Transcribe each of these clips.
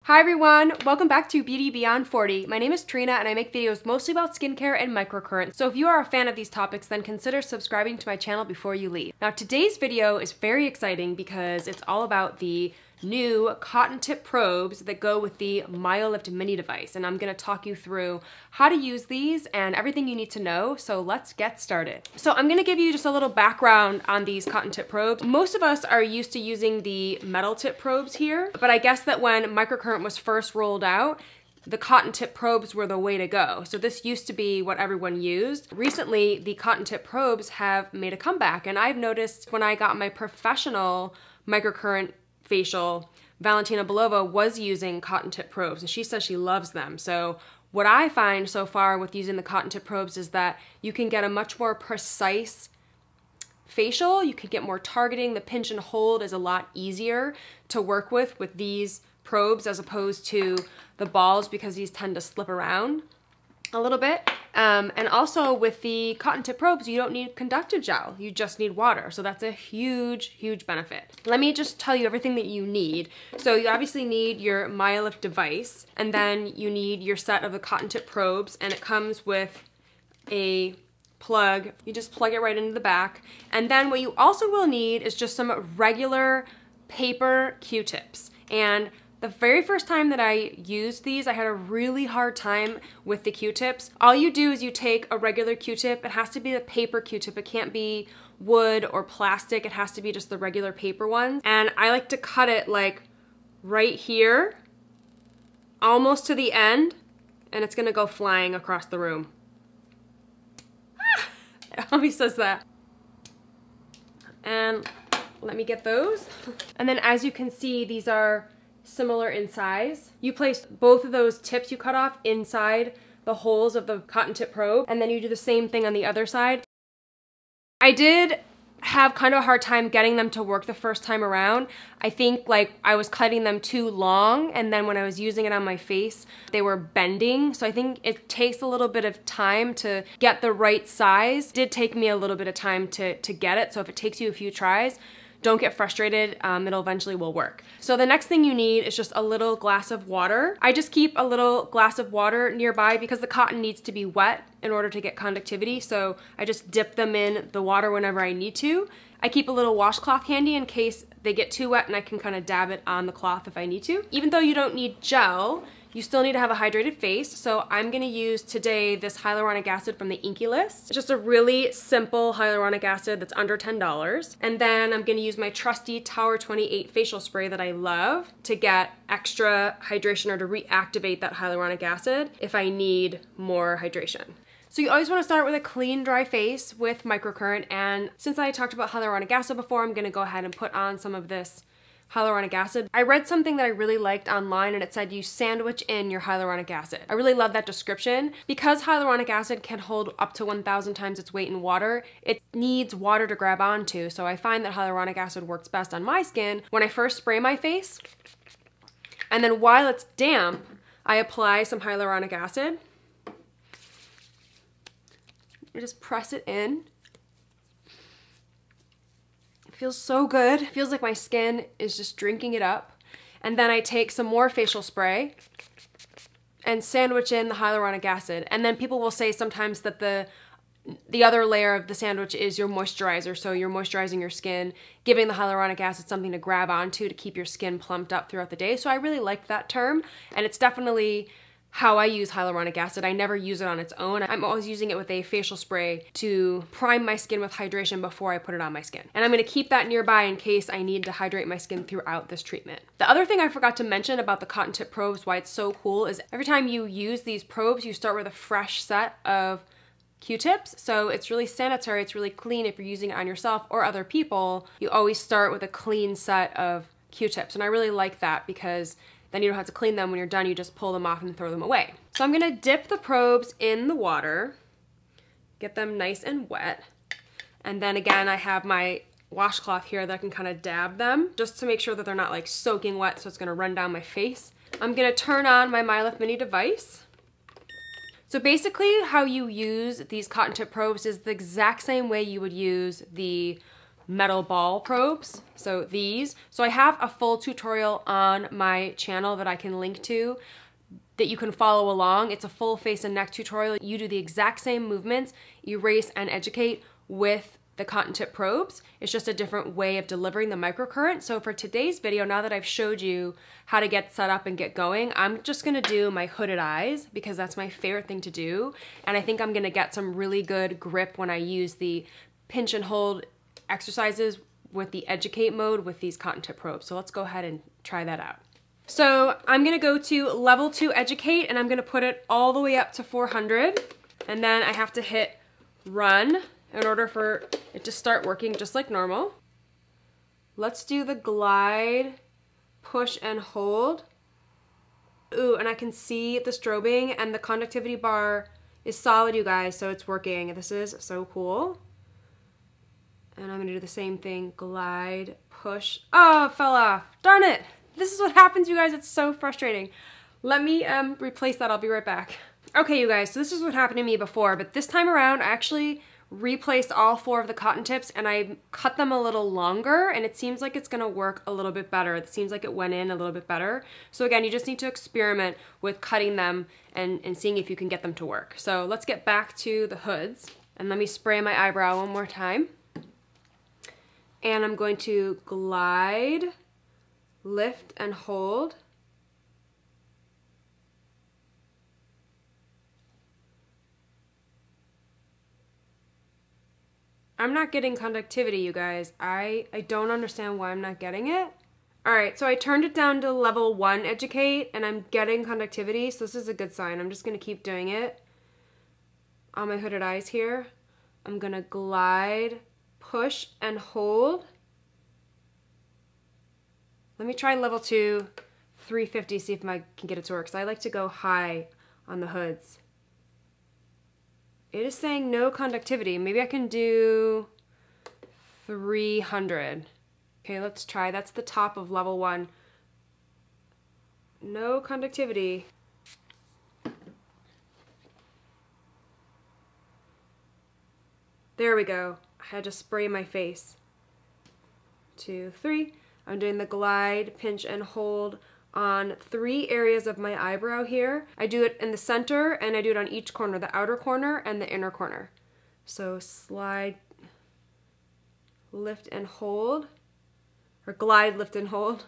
Hi everyone, welcome back to Beauty Beyond 40. My name is Trina and I make videos mostly about skincare and microcurrent. So if you are a fan of these topics, then consider subscribing to my channel before you leave. Now today's video is very exciting because it's all about the new cotton tip probes that go with the Myolift mini device. And I'm gonna talk you through how to use these and everything you need to know. So let's get started. So I'm gonna give you just a little background on these cotton tip probes. Most of us are used to using the metal tip probes here, but I guess that when microcurrent was first rolled out, the cotton tip probes were the way to go. So this used to be what everyone used. Recently, the cotton tip probes have made a comeback, and I've noticed when I got my professional microcurrent facial, Valentina Belova was using cotton tip probes and she says she loves them. So what I find so far with using the cotton tip probes is that you can get a much more precise facial, you can get more targeting, the pinch and hold is a lot easier to work with these probes as opposed to the balls because these tend to slip around a little bit. And also with the cotton tip probes, you don't need conductive gel, you just need water. So that's a huge, huge benefit. Let me just tell you everything that you need. So you obviously need your Myolift device, and then you need your set of the cotton tip probes, and it comes with a plug. You just plug it right into the back. And then what you also will need is just some regular paper Q-tips. And the very first time that I used these, I had a really hard time with the Q-tips. All you do is you take a regular Q-tip. It has to be the paper Q-tip. It can't be wood or plastic. It has to be just the regular paper ones. And I like to cut it like right here, almost to the end, and it's gonna go flying across the room. It always says that. And let me get those. And then as you can see, these are similar in size. You place both of those tips you cut off inside the holes of the cotton tip probe, and then you do the same thing on the other side. I did have kind of a hard time getting them to work the first time around. I think like I was cutting them too long, and then when I was using it on my face, they were bending. So I think it takes a little bit of time to get the right size. It did take me a little bit of time to get it. So if it takes you a few tries, don't get frustrated, it'll eventually will work. So the next thing you need is just a little glass of water. I just keep a little glass of water nearby because the cotton needs to be wet in order to get conductivity. So I just dip them in the water whenever I need to. I keep a little washcloth handy in case they get too wet and I can kind of dab it on the cloth if I need to. Even though you don't need gel, you still need to have a hydrated face. So I'm gonna use today this hyaluronic acid from the INKI list. It's just a really simple hyaluronic acid that's under $10. And then I'm gonna use my trusty Tower 28 facial spray that I love to get extra hydration or to reactivate that hyaluronic acid if I need more hydration. So you always want to start with a clean, dry face with microcurrent, and since I talked about hyaluronic acid before, I'm gonna go ahead and put on some of this hyaluronic acid. I read something that I really liked online and it said you sandwich in your hyaluronic acid. I really love that description. Because hyaluronic acid can hold up to 1,000 times its weight in water, it needs water to grab onto, so I find that hyaluronic acid works best on my skin when I first spray my face, and then while it's damp, I apply some hyaluronic acid. I just press it in. It feels so good. It feels like my skin is just drinking it up. And then I take some more facial spray and sandwich in the hyaluronic acid. And then people will say sometimes that the other layer of the sandwich is your moisturizer. So you're moisturizing your skin, giving the hyaluronic acid something to grab onto to keep your skin plumped up throughout the day. So I really like that term, and it's definitely how I use hyaluronic acid. I never use it on its own. I'm always using it with a facial spray to prime my skin with hydration before I put it on my skin. And I'm gonna keep that nearby in case I need to hydrate my skin throughout this treatment. The other thing I forgot to mention about the cotton tip probes, why it's so cool, is every time you use these probes, you start with a fresh set of Q-tips. So it's really sanitary, it's really clean if you're using it on yourself or other people. You always start with a clean set of Q-tips. And I really like that because then you don't have to clean them. When you're done, you just pull them off and throw them away. So I'm gonna dip the probes in the water, get them nice and wet. And then again, I have my washcloth here that I can kind of dab them just to make sure that they're not like soaking wet, so it's gonna run down my face. I'm gonna turn on my Myolift mini device. So basically how you use these cotton tip probes is the exact same way you would use the metal ball probes, so these. So I have a full tutorial on my channel that I can link to that you can follow along. It's a full face and neck tutorial. You do the exact same movements, erase and educate with the cotton tip probes. It's just a different way of delivering the microcurrent. So for today's video, now that I've showed you how to get set up and get going, I'm just gonna do my hooded eyes because that's my favorite thing to do. And I think I'm gonna get some really good grip when I use the pinch and hold exercises with the educate mode with these cotton tip probes. So let's go ahead and try that out. So I'm gonna go to level 2 educate and I'm gonna put it all the way up to 400. And then I have to hit run in order for it to start working just like normal. Let's do the glide, push and hold. Ooh, and I can see the strobing and the conductivity bar is solid, you guys, so it's working. This is so cool. And I'm gonna do the same thing, glide, push. Oh, it fell off, darn it. This is what happens, you guys, it's so frustrating. Let me replace that, I'll be right back. Okay, you guys, so this is what happened to me before, but this time around, I actually replaced all 4 of the cotton tips and I cut them a little longer and it seems like it's gonna work a little bit better. It seems like it went in a little bit better. So again, you just need to experiment with cutting them and seeing if you can get them to work. So let's get back to the hoods and let me spray my eyebrow one more time. And I'm going to glide, lift and hold. I'm not getting conductivity, you guys. I don't understand why I'm not getting it. All right, so I turned it down to level 1 educate and I'm getting conductivity, so this is a good sign. I'm just gonna keep doing it on my hooded eyes here. I'm gonna glide, push and hold. Let me try level 2, 350, see if I can get it to work, because I like to go high on the hoods. It is saying no conductivity. Maybe I can do 300. Okay, let's try. That's the top of level 1. No conductivity. There we go. I had to spray my face. 2, 3. I'm doing the glide, pinch, and hold on 3 areas of my eyebrow here. I do it in the center and I do it on each corner, the outer corner and the inner corner. So slide, lift and hold, or glide, lift and hold.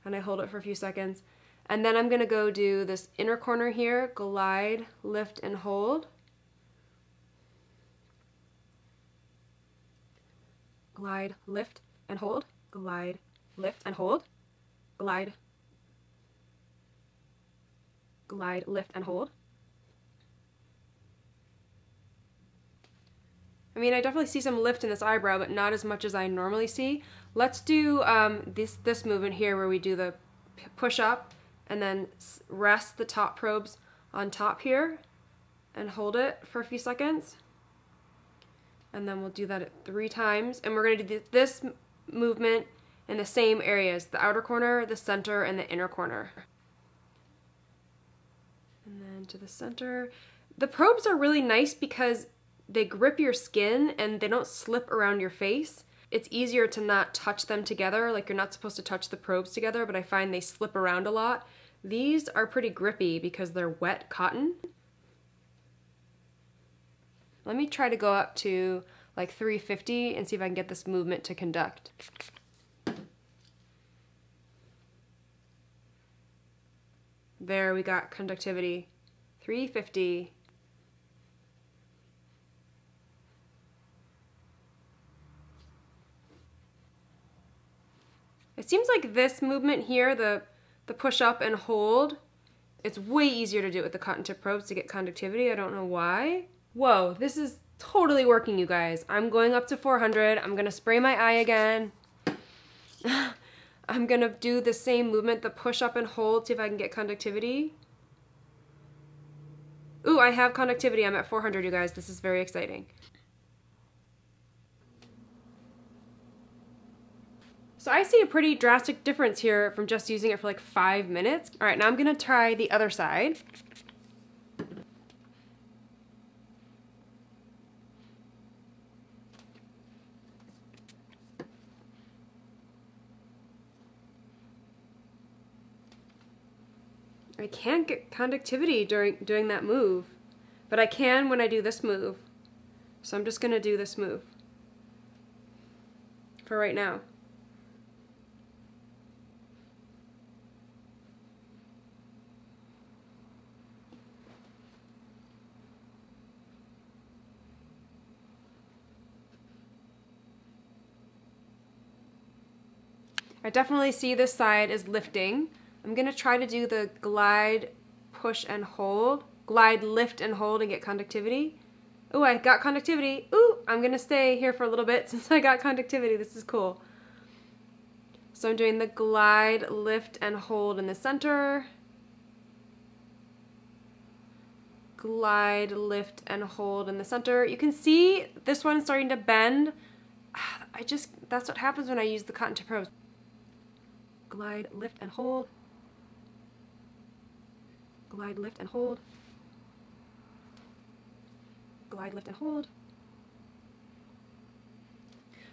And I hold it for a few seconds. And then I'm gonna go do this inner corner here, glide, lift and hold. Glide, lift and hold, glide, lift and hold, glide, glide, lift, and hold. I mean, I definitely see some lift in this eyebrow, but not as much as I normally see. Let's do this movement here where we do the push up and then rest the top probes on top here and hold it for a few seconds. And then we'll do that 3 times. And we're gonna do this movement in the same areas, the outer corner, the center, and the inner corner. And then to the center. The probes are really nice because they grip your skin and they don't slip around your face. It's easier to not touch them together, like you're not supposed to touch the probes together, but I find they slip around a lot. These are pretty grippy because they're wet cotton. Let me try to go up to like 350 and see if I can get this movement to conduct. There, we got conductivity. 350. It seems like this movement here, the push up and hold, it's way easier to do it with the cotton tip probes to get conductivity. I don't know why. Whoa, this is totally working, you guys. I'm going up to 400. I'm gonna spray my eye again. I'm gonna do the same movement, the push up and hold, see if I can get conductivity. Ooh, I have conductivity. I'm at 400, you guys. This is very exciting. So I see a pretty drastic difference here from just using it for like 5 minutes. All right, now I'm gonna try the other side. I can't get conductivity during doing that move, but I can when I do this move. So I'm just going to do this move for right now. I definitely see this side is lifting. I'm going to try to do the glide, push, and hold. Glide, lift, and hold and get conductivity. Ooh, I got conductivity. Ooh, I'm going to stay here for a little bit since I got conductivity. This is cool. So I'm doing the glide, lift, and hold in the center. Glide, lift, and hold in the center. You can see this one's starting to bend. That's what happens when I use the cotton tip probes. Glide, lift, and hold. Glide, lift, and hold. Glide, lift, and hold.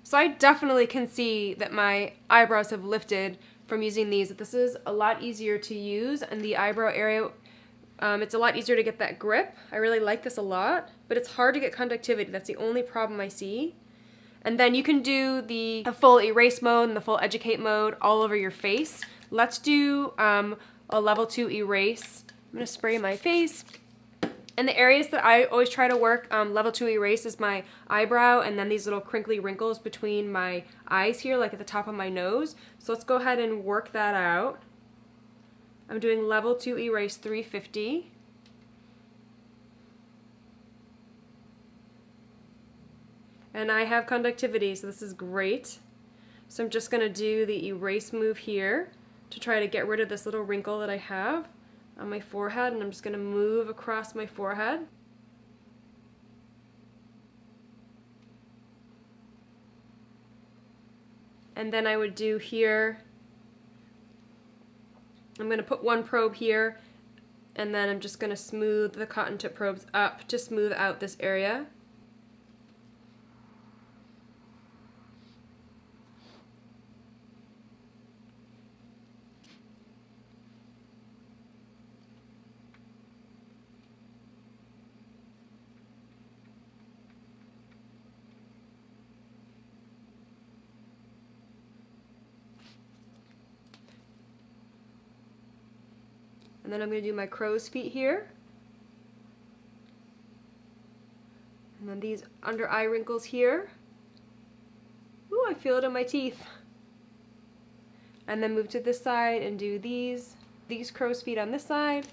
So I definitely can see that my eyebrows have lifted from using these. This is a lot easier to use in the eyebrow area. It's a lot easier to get that grip. I really like this a lot, but it's hard to get conductivity. That's the only problem I see. And then you can do the full erase mode and the full educate mode all over your face. Let's do a level 2 erase. I'm going to spray my face. And the areas that I always try to work level 2 erase is my eyebrow and then these little crinkly wrinkles between my eyes here, like at the top of my nose. So let's go ahead and work that out. I'm doing level 2 erase 350. And I have conductivity, so this is great. So I'm just going to do the erase move here to try to get rid of this little wrinkle that I have on my forehead, and I'm just going to move across my forehead. And then I would do here, I'm going to put one probe here, and then I'm just going to smooth the cotton tip probes up to smooth out this area. And then I'm going to do my crow's feet here. And then these under eye wrinkles here. Ooh, I feel it in my teeth. And then move to this side and do these crow's feet on this side.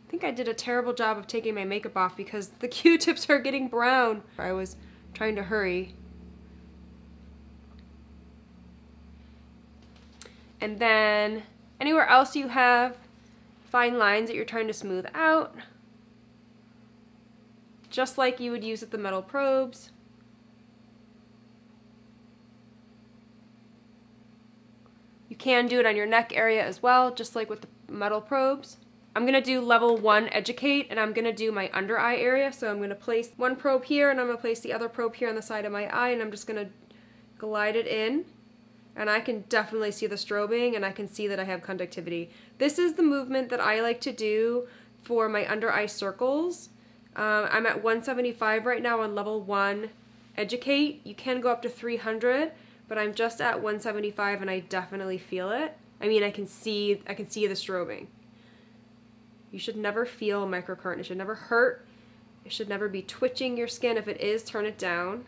I think I did a terrible job of taking my makeup off because the Q-tips are getting brown. I was trying to hurry. And then anywhere else you have fine lines that you're trying to smooth out, just like you would use with the metal probes. You can do it on your neck area as well, just like with the metal probes. I'm going to do level 1 educate, and I'm going to do my under eye area. So I'm going to place one probe here, and I'm going to place the other probe here on the side of my eye, and I'm just going to glide it in. And I can definitely see the strobing, and I can see that I have conductivity. This is the movement that I like to do for my under eye circles. I'm at 175 right now on level 1 educate. You can go up to 300, but I'm just at 175 and I definitely feel it. I mean, I can see the strobing. You should never feel microcurrent. It should never hurt. It should never be twitching your skin. If it is, turn it down.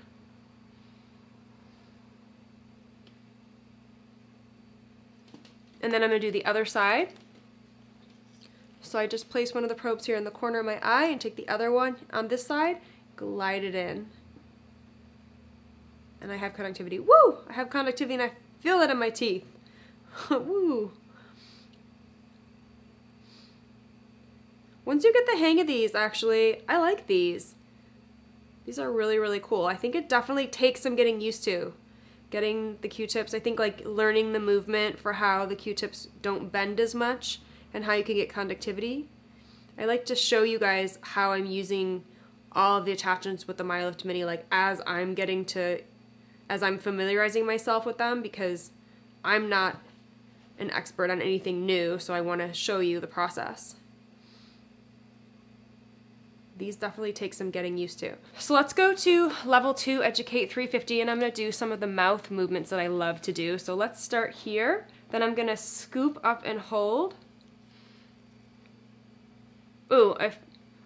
And then I'm going to do the other side. So I just place one of the probes here in the corner of my eye and take the other one on this side, glide it in. And I have conductivity. Woo! I have conductivity and I feel it in my teeth. Woo! Once you get the hang of these, actually, I like these. These are really, really cool. I think it definitely takes some getting used to. Getting the Q-tips, I think like learning the movement for how the Q-tips don't bend as much and how you can get conductivity. I like to show you guys how I'm using all of the attachments with the Myolift Mini, like as I'm getting to as I'm familiarizing myself with them, because I'm not an expert on anything new, so I want to show you the process. These definitely take some getting used to. So let's go to level 2, Educate 350, and I'm going to do some of the mouth movements that I love to do. So let's start here. Then I'm going to scoop up and hold. Ooh,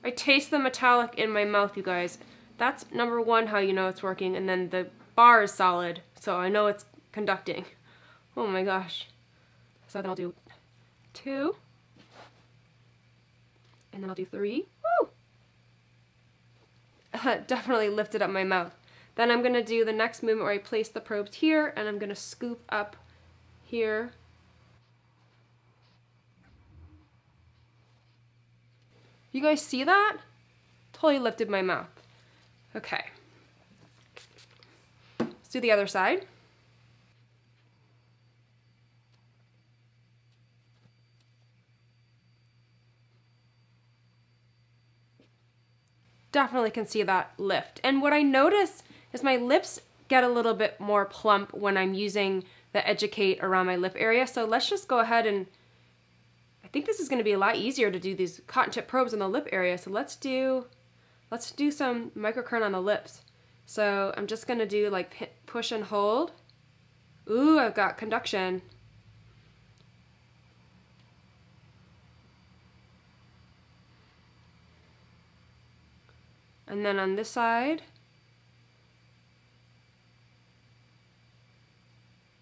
I taste the metallic in my mouth, you guys. That's number 1, how you know it's working, and then the bar is solid, so I know it's conducting. Oh my gosh. So then I'll do 2, and then I'll do 3. Woo! Definitely lifted up my mouth. Then I'm going to do the next movement where I place the probes here, and I'm going to scoop up here. You guys see that? Totally lifted my mouth. Okay. Let's do the other side. Definitely can see that lift. And what I notice is my lips get a little bit more plump when I'm using the Educate around my lip area. So let's just go ahead and, I think this is going to be a lot easier to do these cotton tip probes in the lip area. So let's do some microcurrent on the lips. So I'm just going to do like push and hold. Ooh, I've got conduction. And then on this side,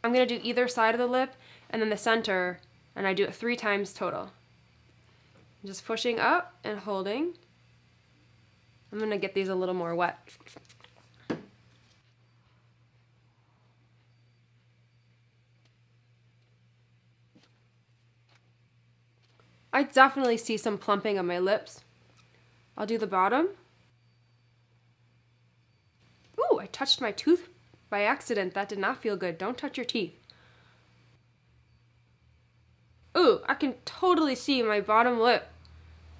I'm going to do either side of the lip and then the center, and I do it 3 times total. I'm just pushing up and holding. I'm going to get these a little more wet. I definitely see some plumping on my lips. I'll do the bottom. Ooh, I touched my tooth by accident. That did not feel good. Don't touch your teeth. Ooh, I can totally see my bottom lip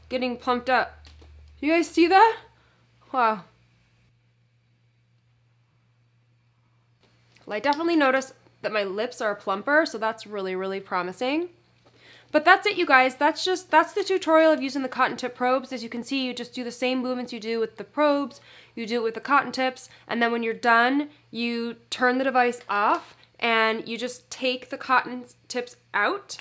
getting plumped up. You guys see that? Wow. Well, I definitely noticed that my lips are plumper, so that's really, really promising. But that's it, you guys. That's the tutorial of using the cotton tip probes. As you can see, you just do the same movements you do with the probes, you do it with the cotton tips, and then when you're done, you turn the device off and you just take the cotton tips out.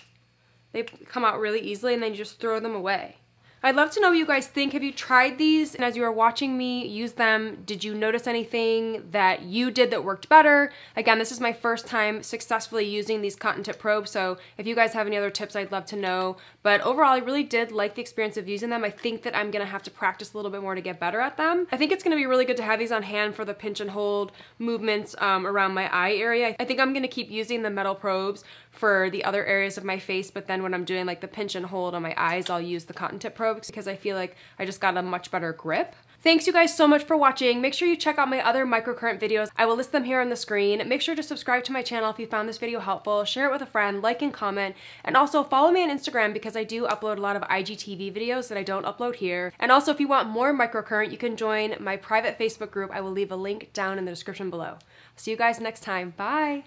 They come out really easily, and then you just throw them away. I'd love to know what you guys think. Have you tried these? And as you were watching me use them, did you notice anything that you did that worked better? Again, this is my first time successfully using these cotton tip probes, so if you guys have any other tips, I'd love to know. But overall, I really did like the experience of using them. I think that I'm gonna have to practice a little bit more to get better at them. I think it's gonna be really good to have these on hand for the pinch and hold movements around my eye area. I think I'm gonna keep using the metal probes for the other areas of my face, but then when I'm doing like the pinch and hold on my eyes, I'll use the cotton tip probes because I feel like I just got a much better grip. Thanks you guys so much for watching. Make sure you check out my other microcurrent videos. I will list them here on the screen. Make sure to subscribe to my channel if you found this video helpful, share it with a friend, like and comment, and also follow me on Instagram because I do upload a lot of IGTV videos that I don't upload here. And also if you want more microcurrent, you can join my private Facebook group. I will leave a link down in the description below. See you guys next time. Bye!